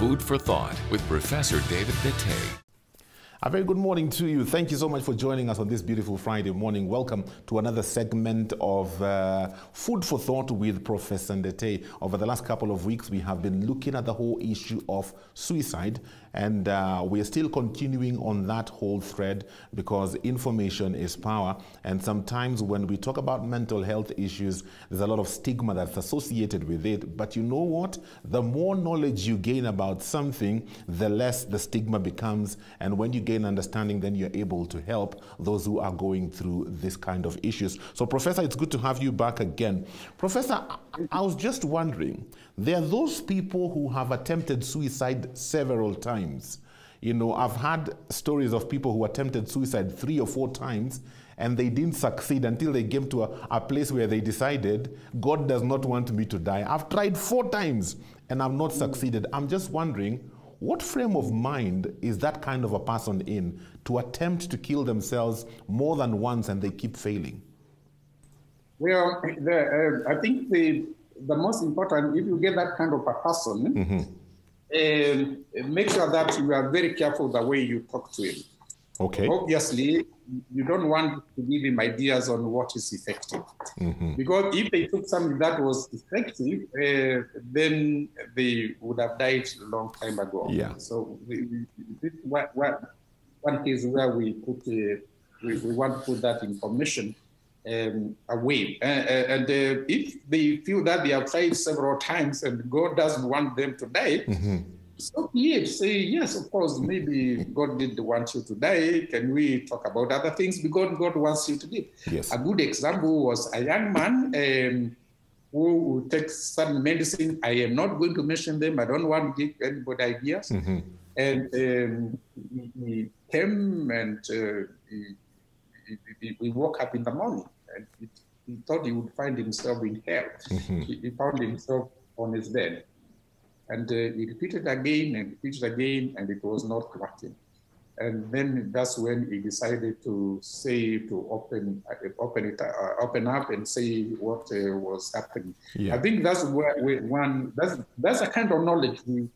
Food for Thought with Professor David Bitte. A very good morning to you. Thank you so much for joining us on this beautiful Friday morning. Welcome to another segment of Food for Thought with Professor Ndete. Over the last couple of weeks, we have been looking at the whole issue of suicide, and we are still continuing on that whole thread because information is power. And sometimes when we talk about mental health issues, there's a lot of stigma that's associated with it. But you know what? The more knowledge you gain about something, the less the stigma becomes. And when you gain understanding, then you're able to help those who are going through this kind of issues. So, Professor, it's good to have you back again. Professor, I was just wondering, there are those people who have attempted suicide several times. You know, I've had stories of people who attempted suicide 3 or 4 times and they didn't succeed until they came to a place where they decided, God does not want me to die. I've tried 4 times and I've not succeeded. I'm just wondering, what frame of mind is that kind of a person in to attempt to kill themselves more than once and they keep failing? Well, I think the most important, if you get that kind of a person, make sure that you are very careful the way you talk to him. Okay. Obviously, you don't want to give him ideas on what is effective. Because if they took something that was effective, then they would have died a long time ago. Yeah. So one case where we want to put that information away. And if they feel that they have tried several times and God doesn't want them to die, so say, yes, of course, maybe God did want you to die. Can we talk about other things? Because God wants you to live. Yes. A good example was a young man who takes certain medicine. I am not going to mention them. I don't want to give anybody ideas. And he came and he woke up in the morning and he thought he would find himself in hell. He found himself on his bed. And he repeated again and repeated again, and it was not working. And then that's when he decided to say, to open up and say what was happening. Yeah. I think that's where that's a kind of knowledge we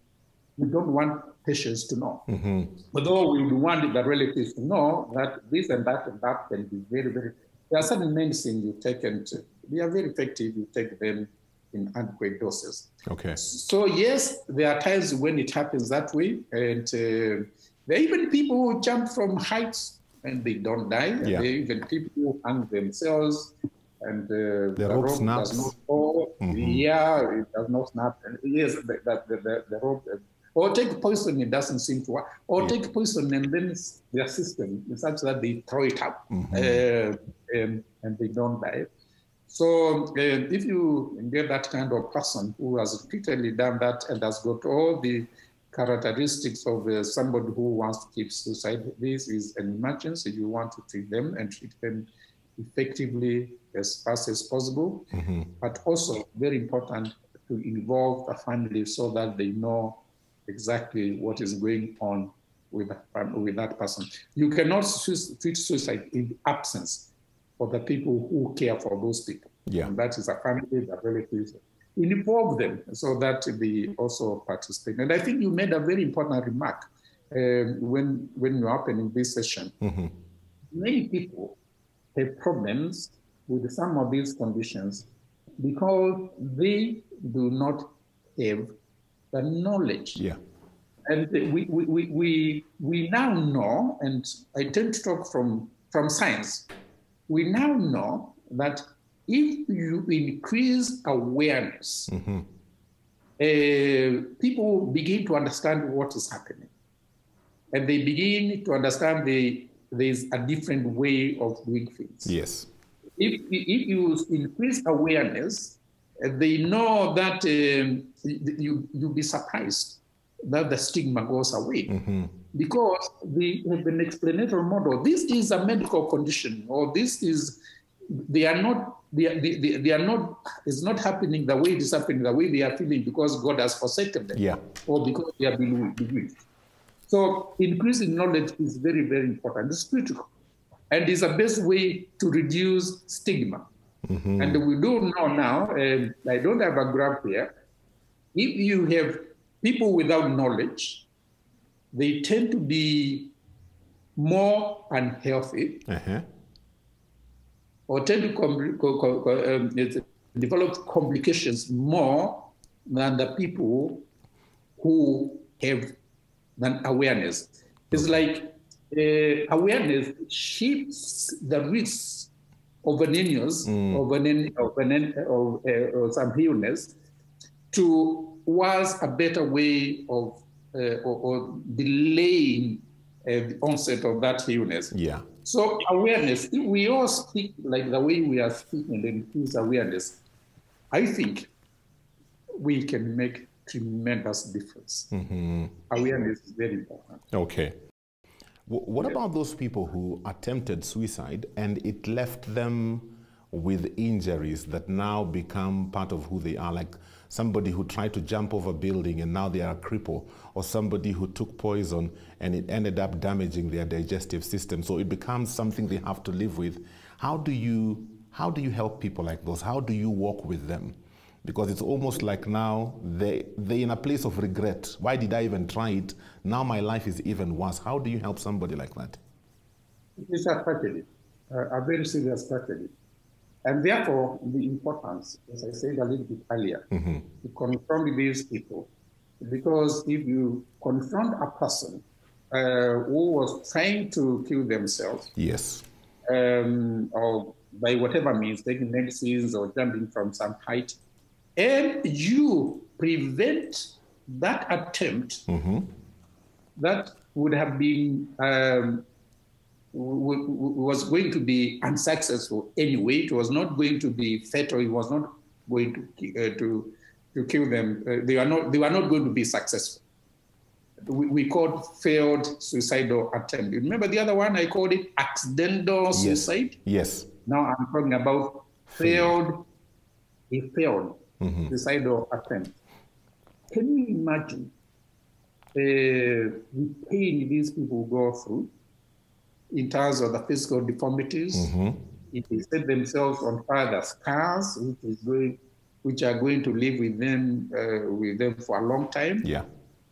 don't want patients to know. Although we want the relatives to know that this and that can be very, very. There are certain medicines you take and they are very effective. You take them in adequate doses. Okay. So yes, there are times when it happens that way, and there are even people who jump from heights and they don't die. Yeah. There are even people who hang themselves and the rope rope snaps. does not fall. Yeah, it does not snap. And yes, the rope. Or take poison, it doesn't seem to work. Or take poison and then their system is such that they throw it up and they don't die. So if you get that kind of person who has repeatedly done that and has got all the characteristics of somebody who wants to keep suicide, this is an emergency. You want to treat them and treat them effectively as fast as possible, but also very important to involve the family so that they know exactly what is going on with that person. You cannot treat suicide in absence for the people who care for those people. Yeah. And that is a family, the relatives. Involve them so that they also participate. And I think you made a very important remark when you're opening this session. Many people have problems with some of these conditions because they do not have the knowledge. Yeah. And we now know, and I tend to talk from science, we now know that if you increase awareness, people begin to understand what is happening. And they begin to understand there's a different way of doing things. Yes. If you increase awareness, they know that you'll be surprised that the stigma goes away. Because they have an explanatory model. This is a medical condition, or this is, it's not happening the way it is happening, the way they are feeling because God has forsaken them. Yeah. Or because they are bereaved. So increasing knowledge is very, very important. It's critical. And it's the best way to reduce stigma. And we do know now, and I don't have a graph here, if you have people without knowledge, they tend to be more unhealthy or tend to develop complications more than the people who have an awareness. It's like awareness shifts the risk of an illness, or some illness, towards a better way of or delaying the onset of that illness. Yeah. So awareness, if we all speak like the way we are speaking and increase awareness, I think we can make tremendous difference. Awareness is very important. Okay. What about those people who attempted suicide and it left them with injuries that now become part of who they are, like somebody who tried to jump over a building and now they are a cripple, or somebody who took poison and it ended up damaging their digestive system, so it becomes something they have to live with? How do you help people like those? How do you walk with them? Because it's almost like now they're in a place of regret. Why did I even try it? Now my life is even worse. How do you help somebody like that? It's a tragedy, a very serious tragedy. And therefore, the importance, as I said a little bit earlier, to confront these people. Because if you confront a person who was trying to kill themselves, yes, or by whatever means, taking medicines or jumping from some height, and you prevent that attempt that would have been, was going to be unsuccessful anyway. It was not going to be fatal. It was not going to kill them. They were not going to be successful. We called failed suicidal attempt. You remember the other one? I called it accidental suicide. Yes. Now I'm talking about failed suicidal attempt. Can you imagine the pain these people go through in terms of the physical deformities? If they set themselves on fire, the scars which are going to live with them for a long time. Yeah.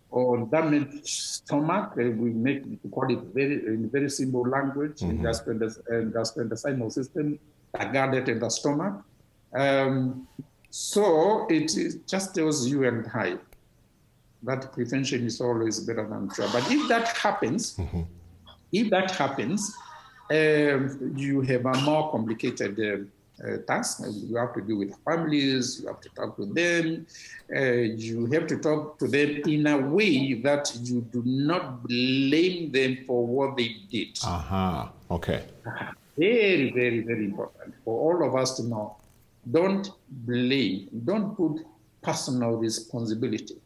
Or damaged stomach, we call it in very simple language, gastrointestinal system, target in the stomach. So it just tells you and I that prevention is always better than cure. But if that happens, you have a more complicated task. You have to deal with families, you have to talk to them, you have to talk to them in a way that you do not blame them for what they did. Okay. Very, very, very important for all of us to know. Don't blame, don't put personal responsibility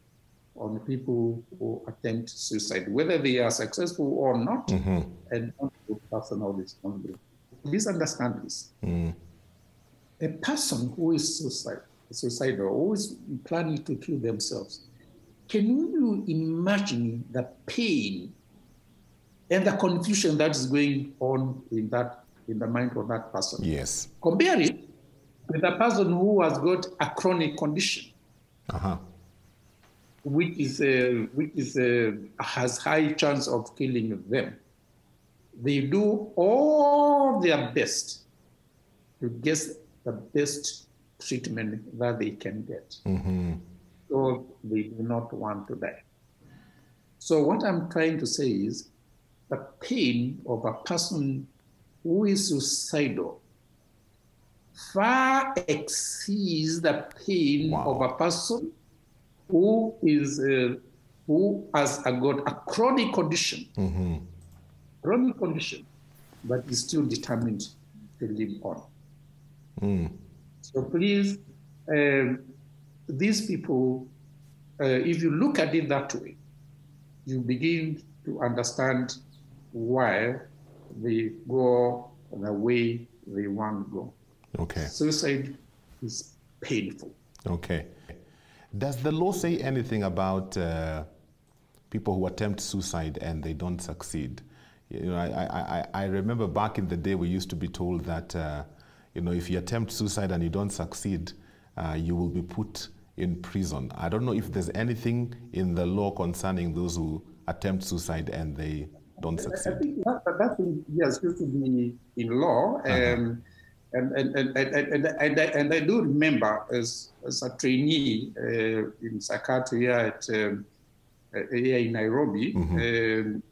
on people who attempt suicide, whether they are successful or not, and don't put personal responsibility. Please understand this. A person who is suicidal, who is planning to kill themselves, can you imagine the pain and the confusion that is going on in the mind of that person? Yes. Compare it with a person who has got a chronic condition, which has high chance of killing them. They do all their best to get the best treatment that they can get. So they do not want to die. So what I'm trying to say is the pain of a person who is suicidal far exceeds the pain of a person who has got a chronic condition, but is still determined to live on. So please, these people, if you look at it that way, you begin to understand why they go the way they want to go. Okay. Suicide is painful. Okay. Does the law say anything about people who attempt suicide and they don't succeed? You know, I remember back in the day we used to be told that you know, if you attempt suicide and you don't succeed, you will be put in prison. I don't know if there's anything in the law concerning those who attempt suicide and they don't succeed. I think that thing, yes, used to be in law. And I do remember as a trainee in psychiatry here in Nairobi,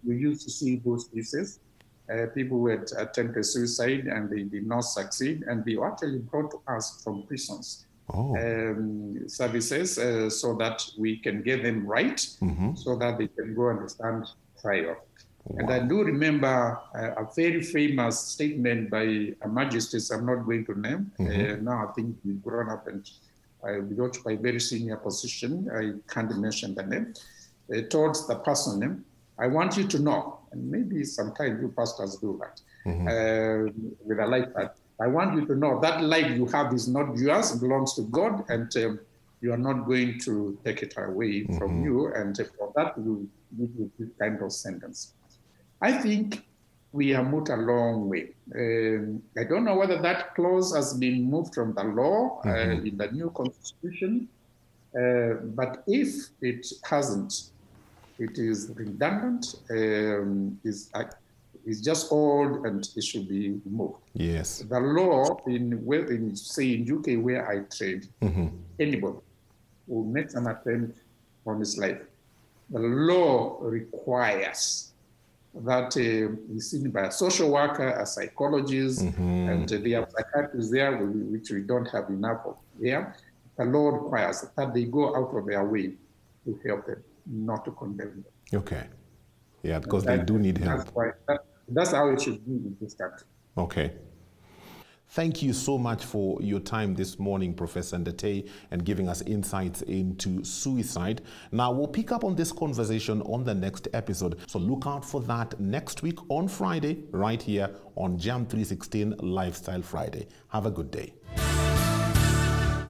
we used to see those cases. People who had attempted suicide and they did not succeed, and they were actually brought to us from prisons services so that we can get them right, so that they can go and stand trial. Wow. And I do remember a very famous statement by a magistrate I'm not going to name. Now I think we've grown up and we occupy a very senior position. I can't mention the name. Told the person, I want you to know, and maybe sometimes you pastors do that, with a life that, I want you to know that life you have is not yours, it belongs to God, and you are not going to take it away from you, and for that you give you this kind of sentence. I think we have moved a long way. I don't know whether that clause has been moved from the law in the new constitution, but if it hasn't, it is redundant, it's just old, and it should be removed. Yes. The law say in UK where I trade, anybody who makes an attempt on his life, the law requires that is seen by a social worker, a psychologist, and they have psychiatrists there, which we don't have enough of here. The law requires that they go out of their way to help them, not to condemn them. Okay. Yeah, because they do need help. That's how it should be in this country. Okay. Thank you so much for your time this morning, Professor Ndetey, and giving us insights into suicide. Now, we'll pick up on this conversation on the next episode. So look out for that next week on Friday, right here on JAM 316 Lifestyle Friday. Have a good day.